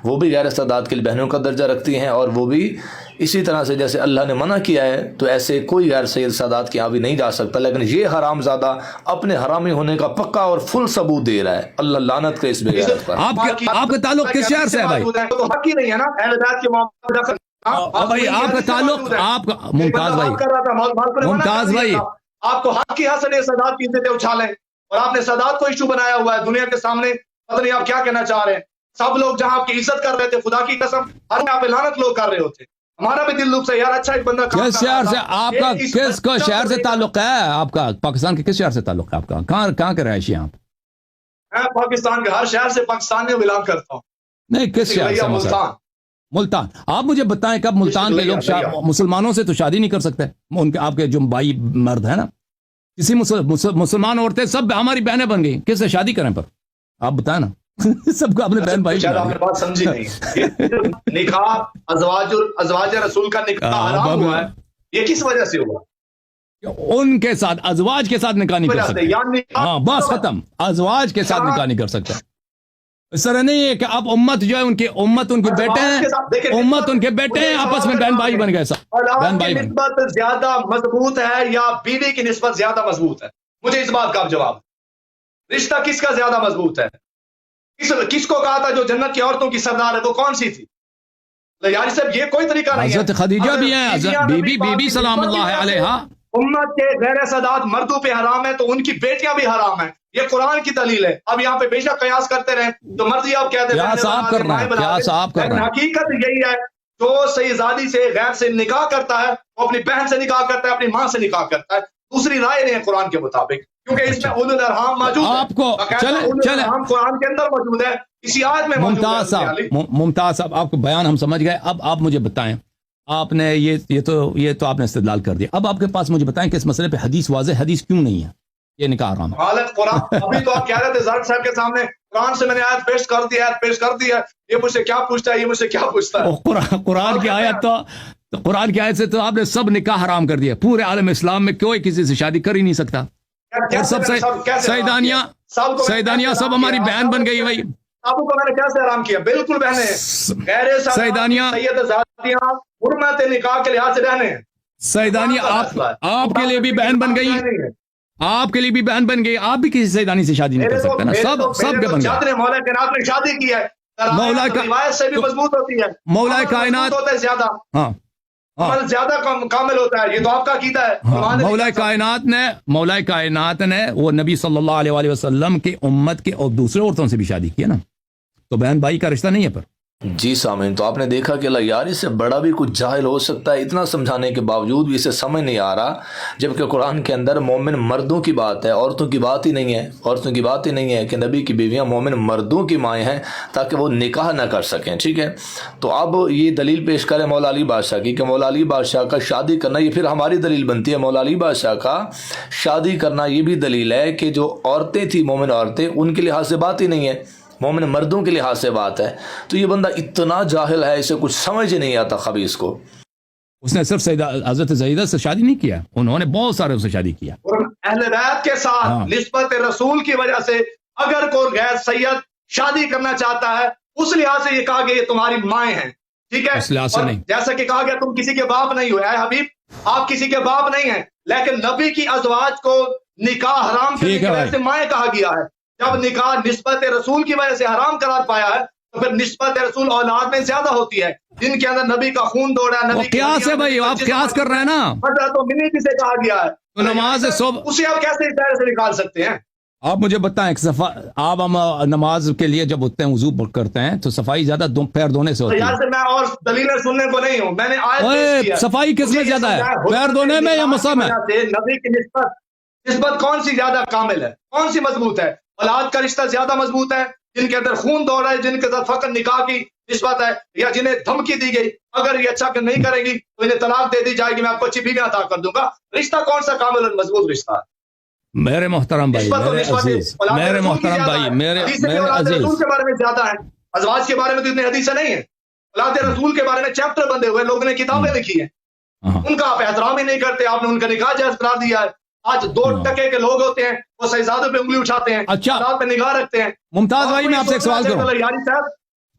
S3: وہ بھی غیر سادات کے بہنوں کا درجہ رکھتی ہیں, اور وہ بھی اسی طرح سے جیسے اللہ نے منع کیا ہے تو ایسے کوئی غیر سید سادات کے یہاں بھی نہیں جا سکتا. لیکن یہ حرام زادہ اپنے حرامی ہونے کا پکا اور فل ثبوت دے رہا ہے. اللہ لعنت کرے اس بے غیرت پر.
S2: آپ کا تعلق کس شہر سے ہے بھائی؟
S1: تو حق ہی نہیں ہے نا اہل بیت کے معاملے.
S2: بھائی آپ کا تعلق, آپ کا ممتاز بھائی
S1: آپ کو حق کی حسن سادات کی عزتیں اچھالیں, اور آپ نے سادات کو ایشو بنایا ہوا ہے دنیا کے سامنے. پتہ نہیں آپ کیا کہنا چاہ رہے ہیں. سب لوگ جہاں آپ کی عزت کر رہے تھے, خدا کی قسم ہر میں آپ لعنت لوگ کر رہے ہوتے. ہمارا بھی دل دکھ سے یار, اچھا ایک بندہ
S2: کس شہر سے آپ کا, کس کو شہر سے تعلق ہے آپ کا؟ پاکستان کے کس شہر سے تعلق ہے آپ کا؟ کہاں کے رہائشی ہیں آپ؟
S1: میں پاکستان کے ہر شہر سے پاکستان میں بلانگ کرتا ہوں.
S2: نہیں, کس شہر سے؟ ملتان. آپ مجھے بتائیں کب ملتان کے لوگ مسلمانوں سے تو شادی نہیں کر سکتے؟ ان کے آپ کے جو بھائی مرد ہیں نا, کسی مسلمان عورتیں سب ہماری بہنیں بن گئی, کس سے شادی کریں؟ پر آپ بتائیں نا, سب کو اپنے بہن بھائی.
S1: شاید آپ نے بات سمجھی نہیں. نکاح ازواج رسول کا نکاح حرام ہوا ہے, یہ کس وجہ سے ہوا؟
S2: ان کے ساتھ ازواج کے ساتھ نکاح نہیں کر سکتے. ہاں بس ختم, ازواج کے ساتھ نکاح نہیں کر سکتے. اس طرح نہیں ہے کہ اب امت جو ہے ان کی بیٹے ہیں, امت ان کے بیٹے ہیں, آپس میں بہن بھائی بن گئے.
S1: بہن بھائی نسبت زیادہ مضبوط ہے یا بیوی کی نسبت زیادہ مضبوط ہے؟ مجھے اس بات کا جواب. رشتہ کس کا زیادہ مضبوط ہے؟ کس کو کہا تھا جو جنت کی عورتوں کی سردار ہے وہ کون سی تھی؟ یار صاحب یہ کوئی طریقہ نہیں ہے.
S2: حضرت خدیجہ بھی ہیں, بی بی سلام اللہ علیہا.
S1: امت کے غیر سادات مردوں پہ حرام ہے تو ان کی بیٹیاں بھی حرام ہیں. یہ قرآن کی دلیل ہے. اب یہاں پہ بے شک قیاس کرتے رہیں تو مرضی آپ کہتے ہیں, حقیقت یہی ہے جو سیدزادی سے غیر سے نکاح کرتا ہے وہ اپنی بہن سے نکاح کرتا ہے, اپنی ماں سے نکاح کرتا ہے. دوسری رائے نہیں ہے قرآن کے مطابق, کیونکہ اس میں اولو الارحام موجود ہے.
S2: آپ کو چلیں
S1: قرآن کے اندر موجود ہے, اسی آیت میں موجود ہے.
S2: ممتاز صاحب, آپ کو بیان ہم سمجھ گئے. اب آپ مجھے بتائیں, آپ نے یہ تو آپ نے استدلال کر دیا. اب آپ کے پاس مجھے بتائیں کہ اس مسئلے پہ حدیث واضح حدیث کیوں نہیں ہے یہ نکاح حرام ہے؟
S1: حالت قرآن ابھی تو آپ کہہ رہے تھے زرد صاحب کے سامنے, قرآن سے میں نے آیت پیش کر دی ہے, یہ مجھ سے کیا پوچھتا ہے, یہ مجھ سے کیا پوچھتا ہے.
S2: قرآن کی آیت تو قرآن کی آیت سے تو آپ نے سب نکاح حرام کر دیا. پورے عالم اسلام میں کوئی کسی سے شادی کر ہی نہیں سکتا. اور سب سیدانیاں سب ہماری بہن بن گئی بھائی.
S1: صحابوں کو میں نے کیسے حرام کیا؟ بالکل بہنیں ہیں. غیر
S2: سیدانیاں
S1: سید ذاتیاں حرمت نکاح کے لحاظ سے بہنیں ہیں.
S2: سیدانیاں آپ کے لیے بھی بہن بن گئی, آپ کے لیے بھی بہن بن گئی. آپ بھی کسی سیدانی سے شادی نہیں کر سکتے نا, سب کے بن گئے.
S1: مولا کائنات نے شادی کی ہے,
S2: مولا
S1: روایت سے بھی مضبوط ہوتی ہے,
S2: مولا کائنات
S1: ہوتا ہے زیادہ,
S2: ہاں
S1: عمل زیادہ کامل ہوتا ہے. یہ تو آپ کا عقیدہ ہے.
S2: مولا کائنات نے وہ نبی صلی اللہ علیہ وآلہ وسلم کی امت کے اور دوسرے عورتوں سے بھی شادی کی ہے نا, تو بہن بھائی کا رشتہ نہیں ہے. پر
S3: جی سامعین, تو آپ نے دیکھا کہ اللہ یار اس سے بڑا بھی کچھ جاہل ہو سکتا ہے. اتنا سمجھانے کے باوجود بھی اسے سمجھ نہیں آ رہا, جبکہ قرآن کے اندر مومن مردوں کی بات ہے, عورتوں کی بات ہی نہیں ہے. عورتوں کی بات ہی نہیں ہے کہ نبی کی بیویاں مومن مردوں کی مائیں ہیں تاکہ وہ نکاح نہ کر سکیں. ٹھیک ہے, تو اب یہ دلیل پیش کریں مولا علی بادشاہ کی کہ مولا علی بادشاہ کا شادی کرنا, یہ پھر ہماری دلیل بنتی ہے. مولا علی بادشاہ کا شادی کرنا یہ بھی دلیل ہے کہ جو عورتیں تھیں مومن عورتیں, ان کے لحاظ سے بات ہی نہیں ہے, مومن مردوں کے لحاظ سے بات ہے. تو یہ بندہ اتنا جاہل ہے, اسے کچھ سمجھ نہیں آتا خبیث کو.
S2: اس نے صرف حضرت زیدہ سے شادی نہیں کیا, انہوں نے بہت سارے سے شادی کیا.
S1: اور اہل بیت کے ساتھ نسبت رسول کی وجہ سے اگر کوئی غیر سید شادی کرنا چاہتا ہے, اس لحاظ سے یہ کہا گیا یہ تمہاری مائیں ہیں. ٹھیک ہے,
S2: اس لحاظ سے نہیں,
S1: جیسا کہ کہا گیا تم کسی کے باپ نہیں ہو. اے حبیب آپ کسی کے باپ نہیں ہیں, لیکن نبی کی ازواج کو نکاح حرام کرنے کی وجہ سے مائیں کہا گیا ہے. جب نکاح نسبت رسول کی وجہ سے حرام قرار پایا ہے تو پھر نسبت رسول اولاد میں زیادہ ہوتی ہے, جن کے اندر نبی کا خون دوڑا ہے.
S2: قیاس ہے بھائی, آپ قیاس کر رہے ہیں نا,
S1: تو منی جسے کہا گیا ہے,
S2: تو نماز
S1: اسے آپ کیسے اس دائرے سے نکال سکتے ہیں؟
S2: آپ مجھے بتائیں, آپ ہم نماز کے لیے جب اٹھتے ہیں وضو کرتے ہیں تو صفائی زیادہ پیر دھونے سے ہوتی ہے.
S1: میں اور دلیلیں سننے کو نہیں ہوں, میں نے آیت
S2: صفائی کس میں زیادہ ہے, پیر دھونے میں یا مسح میں؟
S1: نبی کی نسبت کون سی زیادہ کامل ہے, کون سی مضبوط ہے؟ اولاد کا رشتہ زیادہ مضبوط ہے, جن کے اندر خون دوڑ رہا ہے, جن کے اندر فقط نکاح کی نسبت ہے, یا جنہیں دھمکی دی گئی اگر یہ اچھا کہ نہیں کرے گی تو انہیں طلاق دے دی جائے گی, میں آپ کو اچھی بیوی عطا کر دوں گا. رشتہ کون سا کامل اور مضبوط رشتہ ہے؟
S2: میرے محترم بھائی, میرے عزیز, میرے محترم بھائی, میرے عزیز,
S1: رسول کے بارے میں زیادہ ہے, ازواج کے بارے میں تو اتنے حدیثیں نہیں ہیں. اولاد رسول کے بارے میں چیپٹر بندے ہوئے, لوگوں نے کتابیں لکھی ہیں, ان کا آپ احترام ہی نہیں کرتے. آپ نے ان کا نکاح جائز قرار دیا ہے. آج 2% کے لوگ ہوتے ہیں وہ شہزادوں پہ انگلی اٹھاتے ہیں,
S2: اچھا
S1: پہ نگاہ رکھتے ہیں.
S2: ممتاز بھائی میں آپ سے ایک سوال کروں,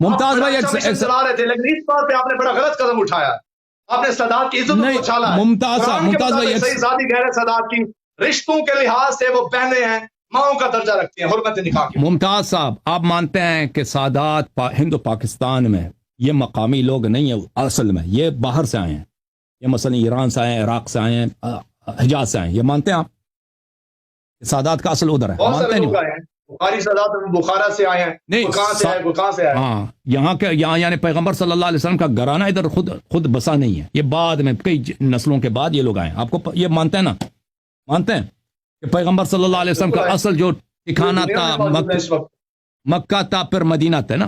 S2: ممتاز بھائی
S1: چلا رہے تھے, لیکن اس بات پہ آپ نے بڑا غلط قدم اٹھایا, آپ نے سادات کی عزت کو اچھالا.
S2: ممتاز بھائی
S1: شہزادی غیر سادات کی رشتوں کے لحاظ سے وہ بہنیں ہیں, ماؤں کا درجہ رکھتی ہیں حرمت نکاح کی.
S2: ممتاز صاحب, آپ مانتے ہیں کہ سادات ہند و پاکستان میں یہ مقامی لوگ نہیں ہیں, اصل میں یہ باہر سے آئے ہیں, یہ مثلا ایران سے آئے ہیں, عراق سے آئے ہیں, حجاز سے آئے ہیں, یہ مانتے ہیں آپ سادات کا اصل ادھر ہے؟ مانتے نہیں,
S1: بخاری سادات بخارا سے آئے ہیں,
S2: نہیں
S1: کہاں سے آئے.
S2: ہاں, یہاں یعنی پیغمبر صلی اللہ علیہ وسلم کا گھرانہ ادھر خود بسا نہیں ہے, یہ بعد میں کئی نسلوں کے بعد یہ لوگ آئے ہیں. آپ کو یہ مانتے ہیں نا, مانتے ہیں کہ پیغمبر صلی اللہ علیہ وسلم کا اصل جو ٹھکانہ تھا مکہ تھا, پھر مدینہ تھا نا,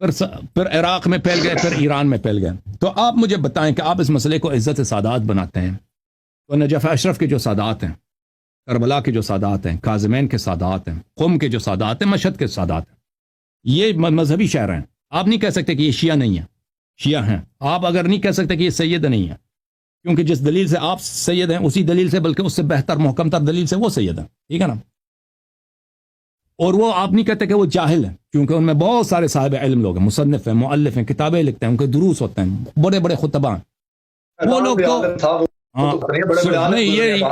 S2: پھر عراق میں پھیل گئے, پھر ایران میں پھیل گئے. تو آپ مجھے بتائیں کہ آپ اس مسئلے کو عزت سادات بناتے ہیں, تو نجف اشرف کے جو سادات ہیں, کربلا کے جو سادات ہیں, کاظمین کے سادات ہیں, قم کے جو سادات ہیں, مشہد کے سادات ہیں, یہ مذہبی شہر ہیں. آپ نہیں کہہ سکتے کہ یہ شیعہ نہیں ہیں, شیعہ ہیں. آپ اگر نہیں کہہ سکتے کہ یہ سید نہیں ہیں, کیونکہ جس دلیل سے آپ سید ہیں اسی دلیل سے, بلکہ اس سے بہتر محکم تر دلیل سے وہ سید ہیں. ٹھیک ہے نا, اور وہ آپ نہیں کہتے کہ وہ جاہل ہیں, کیونکہ ان میں بہت سارے صاحب علم لوگ ہیں, مصنف ہیں, مؤلف ہیں, کتابیں لکھتے ہیں, ان کے دروس ہوتے ہیں, بڑے بڑے خطبہ ہیں. وہ لوگ تو نہیں,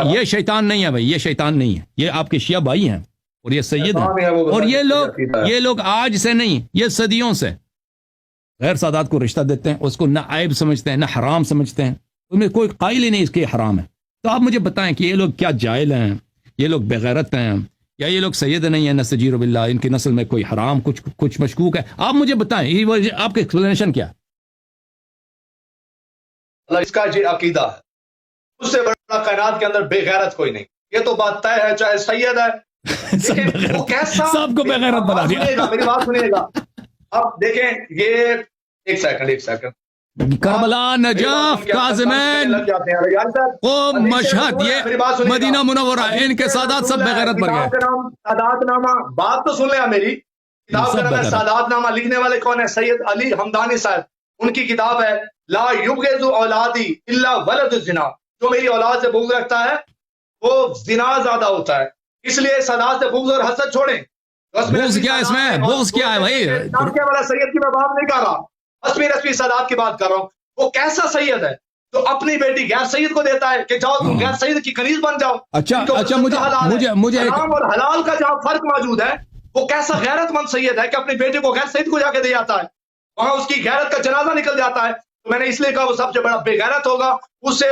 S2: یہ شیطان نہیں ہے بھائی, یہ شیطان نہیں ہے, یہ آپ کے شیعہ بھائی ہیں اور یہ سید ہیں. اور یہ لوگ آج سے نہیں, یہ صدیوں سے غیر سادات کو رشتہ دیتے ہیں, اس کو نہ عیب سمجھتے ہیں نہ حرام سمجھتے ہیں, ان میں کوئی قائل ہی نہیں اس کے حرام ہے. تو آپ مجھے بتائیں کہ یہ لوگ کیا جاہل ہیں, یہ لوگ بغیرت ہیں, یا یہ لوگ سید نہیں ہیں, نستجیر باللہ, ان کی نسل میں کوئی حرام کچھ مشکوک ہے؟ آپ مجھے بتائیں, یہ آپ کا ایکسپلینیشن کیا ہے؟
S1: اس کا یہ عقیدہ ہے, اس سے بڑا کائنات کے اندر بے غیرت کوئی نہیں. یہ تو بات طے ہے, چاہے سید ہے, وہ کیسا
S2: سب کو بے غیرت بنا دیا.
S1: میری بات سنیے گا, اب دیکھیں یہ ایک سیکنڈ,
S2: کربلا, نجف, کاظمین, قم, مشہد, یہ مدینہ منورہ, ان کے سادات سب بے غیرت بن گئے.
S1: سادات نامہ, بات تو سن لیں میری, کتاب کا نام ہے سادات نامہ. لکھنے والے کون ہیں؟ سید علی حمدانی صاحب. ان کی کتاب ہے لا یبغض اولادی الا ولد الزنا, جو میری اولاد سے بغض رکھتا ہے وہ زنا زیادہ ہوتا ہے. اس لیے سادات سے بغض اور حسد چھوڑیں.
S2: بغض کیا ہے اس میں؟ بغض کیا ہے بھائی؟
S1: والا سید کی میں بات نہیں کر رہا, حسبی رسمی سادات کی بات کر رہا ہوں. وہ کیسا سید ہے جو اپنی بیٹی غیر سید کو دیتا ہے کہ جاؤ تم غیر سید کی کنیز بن جاؤ.
S2: اچھا مجھے
S1: حرام اور حلال کا جہاں فرق موجود ہے, وہ کیسا غیرت مند سید ہے کہ اپنی بیٹی کو غیر سید کو جا کے دے جاتا ہے, وہاں اس کی غیرت کا جنازہ نکل جاتا ہے. تو میں نے اس لیے کہا وہ سب سے بڑا بے غیرت ہوگا, اس سے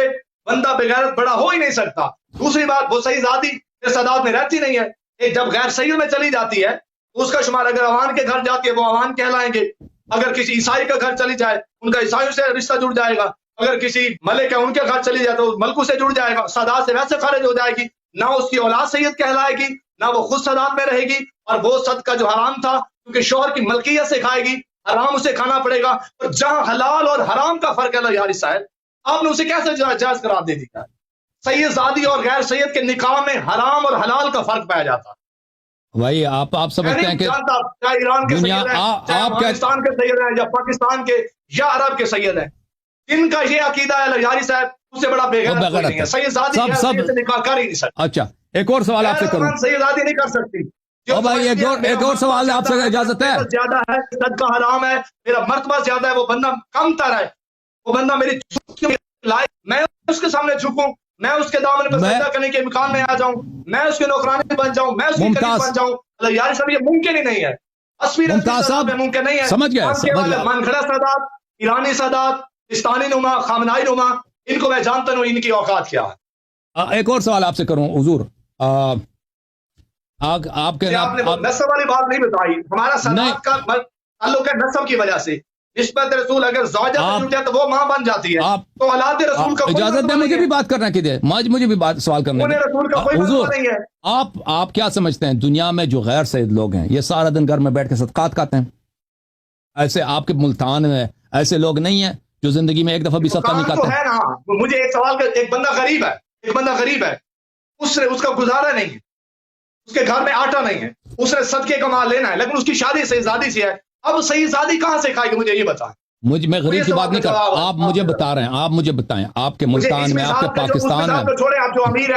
S1: بندہ بے غیرت بڑا ہو ہی نہیں سکتا. دوسری بات, وہ صحیح ذاتی سادات میں رہتی نہیں ہے. ایک جب غیر سید میں چلی جاتی ہے اس کا شمار اگر عوان کے گھر جاتی ہے وہ عوان کہلائیں گے. اگر کسی عیسائی کا گھر چلی جائے ان کا عیسائیوں سے رشتہ جڑ جائے گا. اگر کسی ملک ہے ان کے گھر چلی جائے تو ملکوں سے جڑ جائے گا. سادات سے ویسے خارج ہو جائے گی, نہ اس کی اولاد سید کہلائے گی, نہ وہ خود سادات میں رہے گی. اور وہ صدقہ جو حرام تھا کیونکہ شوہر کی ملکیت سے کھائے گی, حرام اسے کھانا پڑے گا. اور جہاں حلال اور حرام کا فرق ہے یاری صاحب, آپ نے اسے کیسے جائز قرار دے دیا؟ سید زادی اور غیر سید کے نکاح میں حرام اور حلال کا فرق پایا جاتا ہے.
S2: بھائی آپ سمجھتے ہیں کہ
S1: ایران کے سید ہیں, افغانستان کے سید ہیں, یا پاکستان کے یا عرب کے سید ہیں, ان کا یہ عقیدہ ہے یاری صاحب اس سے بڑا بے غیرت کوئی نہیں ہے. سید زادی سے نکاح کر ہی نہیں سکتا.
S2: اچھا ایک اور سوال آپ سے کروں.
S1: سید زادی نہیں کر سکتی.
S2: بھائی ایک اور سوال آپ سے اجازت ہے؟
S1: زیادہ ہے, صدقہ حرام ہے, میرا مرتبہ زیادہ ہے, وہ بندہ کم تر ہے, وہ بندہ میری میں اس کے سامنے جھکوں, میں اس کے دامن پر سجدہ کرنے کے امکان میں آ جاؤں, میں اس کے نوکرانی بن جاؤں, میں اس کی قریب بن جاؤں. یار صاحب یہ ممکن ہی نہیں ہے.
S2: ممتاز صاحب
S1: ممکن نہیں ہے.
S2: سمجھ گیا
S1: منکھڑا سادات, ایرانی سادات, پاکستانی نما, خامنائی نما, ان کو میں جانتا ہوں ان کی اوقات کیا ہے.
S2: ایک اور سوال آپ سے کروں حضور. آپ کے
S1: نسب والی بات نہیں بتائی. ہمارا سادات کا تعلق ہے نسب کی وجہ سے. نسبت رسول اگر زوجہ سے جڑ جائے تو وہ ماں بن جاتی ہے. تو اولاد رسول کا
S2: اجازت ہے مجھے بھی بات کرنا کیجیے, مجھے بھی بات سوال کرنا ہے. حضور آپ کیا سمجھتے ہیں دنیا میں جو غیر سید لوگ ہیں یہ سارا دن گھر میں بیٹھ کے صدقات کھاتے ہیں؟ ایسے آپ کے ملتان میں ایسے لوگ نہیں ہیں جو زندگی میں ایک دفعہ بھی صدقہ نہیں کھاتے ہیں؟
S1: مجھے ایک سوال کا, ایک بندہ غریب ہے, اس کا گزارا نہیں ہے, اس کے گھر میں آٹا نہیں ہے, اس نے صدقے کا مال لینا ہے, لیکن اس کی شادی صحیح زادی سے ہے. اب صحیح زادی کہاں سے کھائے گی؟ مجھے یہ بتائیں.
S2: میں غریب کی بات نہیں کر رہا, آپ مجھے بتا رہے ہیں, آپ مجھے بتائیں آپ کے ملتان میں, آپ کے پاکستان میں.
S1: چھوڑیں, آپ جو امیر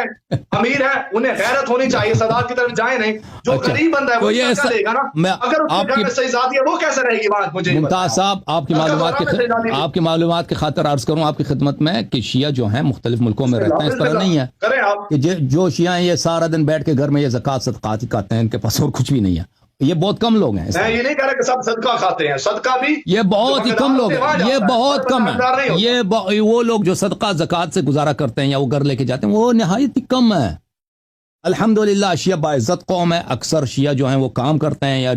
S1: ہیں انہیں غیرت ہونی چاہیے, صداقت کی طرف جائیں نہیں. جو غریب بندہ ہے وہ کیا لے گا نا, اگر اس کے گھر میں صحیح ذاتی ہے وہ کیسے رہے گی بات؟ مجھے
S2: ممتاز صاحب آپ کی معلومات کی خاطر عرض کروں آپ کی خدمت میں کہ شیعہ جو ہیں مختلف ملکوں میں رہتے ہیں, اس طرح نہیں ہے کہ جو شیعہ ہیں یہ سارا دن بیٹھ کے گھر میں یہ زکوٰۃ صدقات ہی کھاتے ہیں, ان کے پاس اور کچھ بھی نہیں ہے. یہ بہت کم لوگ ہیں.
S1: میں یہ نہیں کہہ رہا کہ سب صدقہ کھاتے ہیں, صدقہ بھی
S2: یہ بہت ہی کم لوگ ہیں, یہ بہت کم ہے. یہ وہ لوگ جو صدقہ زکوٰۃ سے گزارا کرتے ہیں یا وہ گھر لے کے جاتے ہیں وہ نہایت ہی کم ہے. الحمدللہ شیعہ باعزت قوم ہے. اکثر شیعہ جو ہیں وہ کام کرتے ہیں یا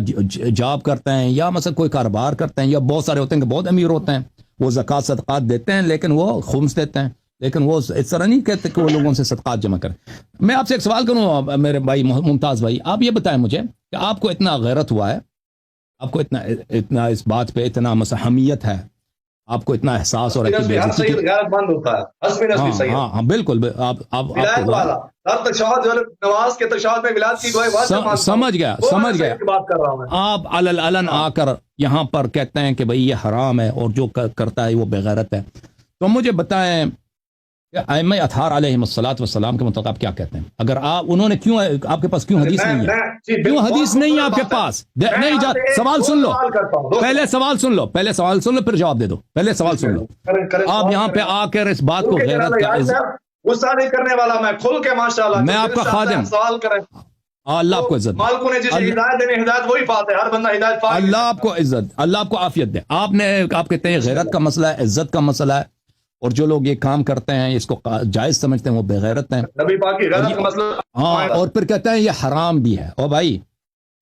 S2: جاب کرتے ہیں یا مثلا کوئی کاروبار کرتے ہیں, یا بہت سارے ہوتے ہیں کہ بہت امیر ہوتے ہیں, وہ زکوٰۃ صدقات دیتے ہیں لیکن وہ خمس دیتے ہیں, لیکن وہ اس طرح نہیں کہتے کہ وہ لوگوں سے صدقات جمع کریں. میں آپ سے ایک سوال کروں میرے بھائی ممتاز بھائی, آپ یہ بتائیں مجھے کہ آپ کو اتنا غیرت ہوا ہے, آپ کو اتنا اس بات پہ اتنا حمیت ہے, آپ کو اتنا احساس اور ہاں بالکل سمجھ گیا. آپ علن آ کر یہاں پر کہتے ہیں کہ بھئی یہ حرام ہے اور جو کرتا ہے وہ بے غیرت ہے. تو مجھے بتائیں کہ ائمہ اطہار علیہ الصلوۃ والسلام کے مطابق آپ کیا کہتے ہیں؟ اگر انہوں نے کیوں, آپ کے پاس کیوں حدیث نہیں ہے؟ کیوں حدیث نہیں ہے آپ کے پاس؟ نہیں, سوال سن لو, پہلے سوال سن لو پھر جواب دے دو. پہلے سوال سن لو. آپ یہاں پہ آ کر اس بات کو غیرت کا
S1: غصہ نہیں کرنے والا میں کھل کے ماشاءاللہ,
S2: میں آپ کا خادم,
S1: سوال کریں.
S2: اللہ آپ کو عزت,
S1: مالکوں نے جسے ہدایت دینی ہدایت وہی پاتے, ہر بندہ ہدایت پاتا.
S2: اللہ آپ کو عزت, اللہ آپ کو عافیت دے. آپ کہتے ہیں غیرت کا مسئلہ ہے, عزت کا مسئلہ ہے, اور جو لوگ یہ کام کرتے ہیں اس کو جائز سمجھتے ہیں وہ بے غیرت ہیں.
S1: نبی پاک کی غیرت کا مسئلہ,
S2: ہاں, اور پھر کہتے ہیں یہ حرام بھی ہے. اور بھائی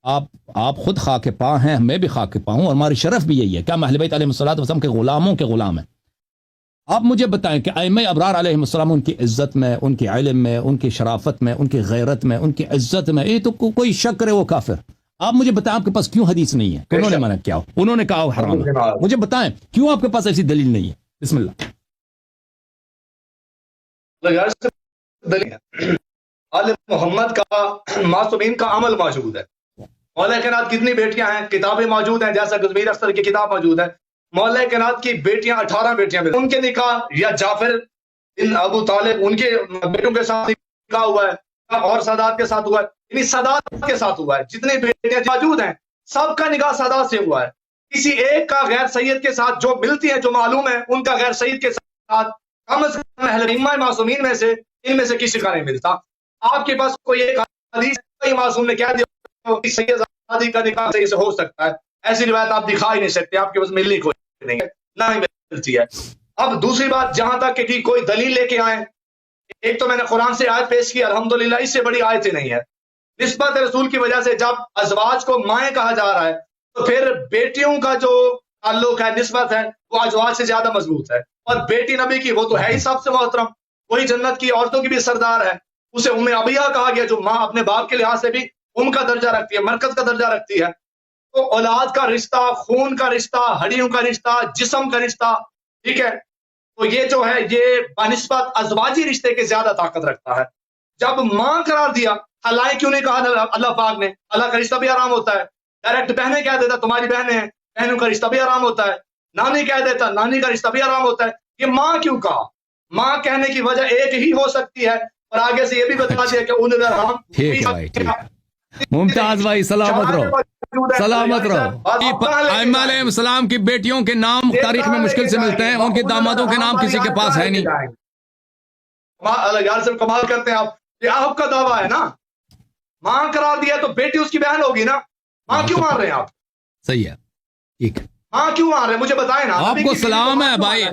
S2: آپ خود خاک پا ہیں, میں بھی خاک پا ہوں, اور ہماری شرف بھی یہی ہے کہ ہم اہل بیت علیہ الصلوۃ والسلام کے غلاموں کے غلام ہیں. آپ مجھے بتائیں کہ ائمہ ابرار علیہ السلام, ان کی عزت میں, ان کے علم میں, ان کی شرافت میں, ان کی غیرت میں, ان کی عزت میں, یہ تو کوئی شک کرے وہ کافر. آپ مجھے بتائیں آپ کے پاس کیوں حدیث نہیں ہے؟ انہوں نے منع کیا, انہوں نے کہا حرام ہے. مجھے بتائیں کیوں آپ کے پاس ایسی دلیل نہیں ہے؟ بسم اللہ.
S1: آل محمد کا معصومین کا عمل موجود ہے. مولا کائنات کتنی بیٹیاں ہیں, کتابیں موجود ہیں, جیسا کشمیر اختر کی کتاب موجود ہے. مولا کائنات کی بیٹیاں 18 بیٹیاں, ان کے نکاح یا جعفر بن ابو طالب ان کے بیٹوں کے ساتھ نکاح ہوا ہے اور سادات کے ساتھ ہوا ہے، یعنی سادات کے ساتھ ہوا ہے، جتنے بیٹیاں موجود ہیں سب کا نکاح سادات سے ہوا ہے. کسی ایک کا غیر سید کے ساتھ جو ملتی ہیں، جو معلوم ہے ان کا غیر سید کے ساتھ کم از کم اہل ائمہ معصومین میں سے ان میں سے کسی کا نہیں ملتا. آپ کے پاس کوئی ایک حدیث معصوم نے کہہ دیا سید زادی کا نکاح صحیح سے ہو سکتا ہے، ایسی روایت آپ دکھا ہی نہیں سکتے، آپ کے پاس ملنی کوئی نہیں ہے، نہ ہی ملتی ہے. اب دوسری بات، جہاں تک کہ کوئی دلیل لے کے آئیں، ایک تو میں نے قرآن سے آیت پیش کی، الحمدللہ اس سے بڑی آیت ہی نہیں ہے. نسبت رسول کی وجہ سے جب ازواج کو مائیں کہا جا رہا ہے تو پھر بیٹیوں کا جو تعلق ہے، نسبت ہے، وہ ازواج سے زیادہ مضبوط ہے. اور بیٹی نبی کی وہ تو ہے ہی سب سے محترم، وہی جنت کی عورتوں کی بھی سردار ہے. اسے ام ابیہ کہا گیا، جو ماں اپنے باپ کے لحاظ سے بھی ام کا درجہ رکھتی ہے، مرکز کا درجہ رکھتی ہے. تو اولاد کا رشتہ، خون کا رشتہ، ہڈیوں کا رشتہ، جسم کا رشتہ، ٹھیک ہے، تو یہ جو ہے یہ بنسبت ازواجی رشتے کے زیادہ طاقت رکھتا ہے. جب ماں قرار دیا، خلائیں کیوں نہیں کہا اللہ پاک نے؟ اللہ کا رشتہ بھی آرام ہوتا ہے. ڈائریکٹ بہنیں کہہ دیتا تمہاری بہنیں ہیں، بہنوں کا رشتہ بھی آرام ہوتا ہے. نانی کہہ دیتا نانی کا رشتہ بھی آرام ہوتا ہے. یہ ماں کیوں کہا؟ ماں کہنے کی وجہ ایک ہی ہو سکتی ہے، اور آگے سے یہ بھی بتا دیا کہ انہیں
S2: ممتاز بھائی سلامت رہو، سلامت رہو. ائمہ علیہ السلام کی بیٹیوں کے نام تاریخ میں مشکل سے ملتے ہیں، ان کے دامادوں کے نام کسی کے پاس ہے نہیں.
S1: یار صرف کمال کرتے ہیں آپ. یہ آپ کا دعویٰ ہے نا، ماں قرار دیا تو بیٹی اس کی بہن ہوگی نا. ماں کیوں مان رہے ہیں آپ؟
S2: صحیح ہے، ٹھیک ہے.
S1: ماں کیوں مان رہے ہیں مجھے بتائیں نا.
S2: آپ کو سلام ہے بھائی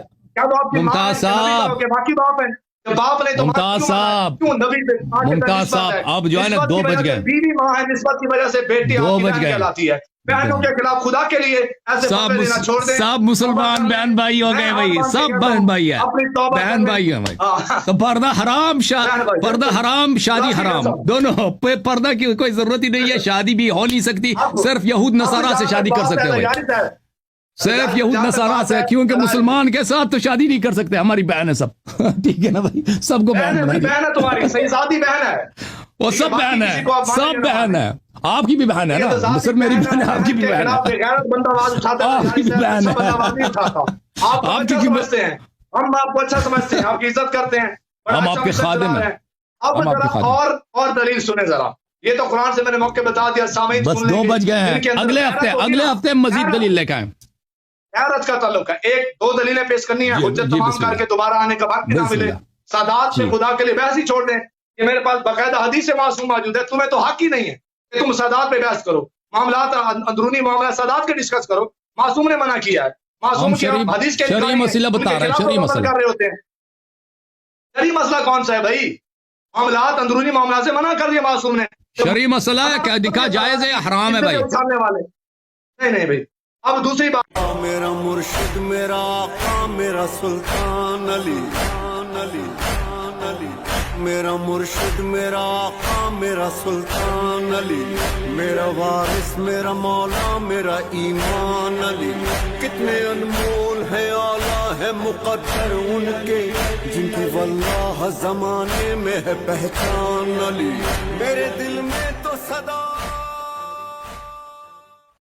S2: ممتاز صاحب.
S1: باقی باپ ہیں، باپ نے تو
S2: ممتاز صاحب، ممتاز صاحب اب جو ہے نا 2 بج گئے.
S1: بیوی ماں ہے، نسبت کی وجہ سے بیٹی
S2: 2 بج گئے.
S1: کہلاتی ہے. بہنوں کے خلاف خدا کے لیے ایسے دینا چھوڑ دیں.
S2: سب مسلمان بہن بھائی ہو گئے بھائی، سب بہن بھائی ہیں، بہن بھائی ہیں بھائی. تو پردہ حرام، پردہ حرام، شادی حرام، دونوں. پردہ کی کوئی ضرورت ہی نہیں ہے، شادی بھی ہو نہیں سکتی، صرف یہود نصارہ سے شادی کر سکتے ہو بھائی، صرف یہود نصارہ سے، کیونکہ مسلمان کے ساتھ تو شادی نہیں کر سکتے. ہماری بہن ہے سب، ٹھیک ہے نا بھائی، سب کو بہن بنا دی.
S1: بہن ہے تمہاری، صحیح ذاتی بہن ہے،
S2: وہ سب بہن ہے، سب بہن ہے. آپ کی بھی بہن ہے نا، صرف میری بہن ہے، آپ کی بھی بہن ہے، آپ کی بھی بہن ہے.
S1: آپ کی سمجھتے ہیں، ہم آپ کو اچھا سمجھتے ہیں، آپ کی عزت کرتے ہیں،
S2: ہم آپ کے خادم ہیں.
S1: اب اور دلیل سنیں ذرا. یہ تو قرآن سے میں نے موقع بتا دیا، سامعین
S2: بس 2 بج گئے ہیں. اگلے ہفتے مزید دلیل لے کے آئیں.
S1: غیرت کا تعلق ہے. 1-2 دلیلیں پیش کرنی ہے، حجت تمام کر کے دوبارہ آنے کا وقت نہ ملے. سادات سے خدا کے لیے بحث ہی چھوڑ دیں کہ میرے پاس باقاعدہ حدیث معصوم موجود ہے. تمہیں تو حق ہی نہیں ہے کہ تم سادات پہ بحث کرو. معاملات اندرونی معاملات سادات کے ڈسکس کرو. معصوم نے منع کیا ہے. معصوم کی حدیث کے
S2: شرعی مسئلہ بتا رہے ہیں، شرعی مسئلہ
S1: کر رہے ہوتے ہیں. شرعی مسئلہ کون سا ہے بھائی؟ معاملات اندرونی معاملات سے منع کر دیا معصوم نے.
S2: شرعی مسئلہ ہے کیا دکھا جائز ہے یا حرام ہے بھائی؟
S1: نہیں بھائی. اب دوسری بات،
S4: میرا مرشد، میرا آقا، میرا سلطان علی، میرا مرشد، میرا آقا، میرا سلطان علی، میرا وارث، میرا مولا، میرا ایمان علی. کتنے انمول ہے، اعلیٰ ہے مقدر ان کے، جن کی واللہ زمانے میں ہے پہچان علی. میرے دل میں تو صدا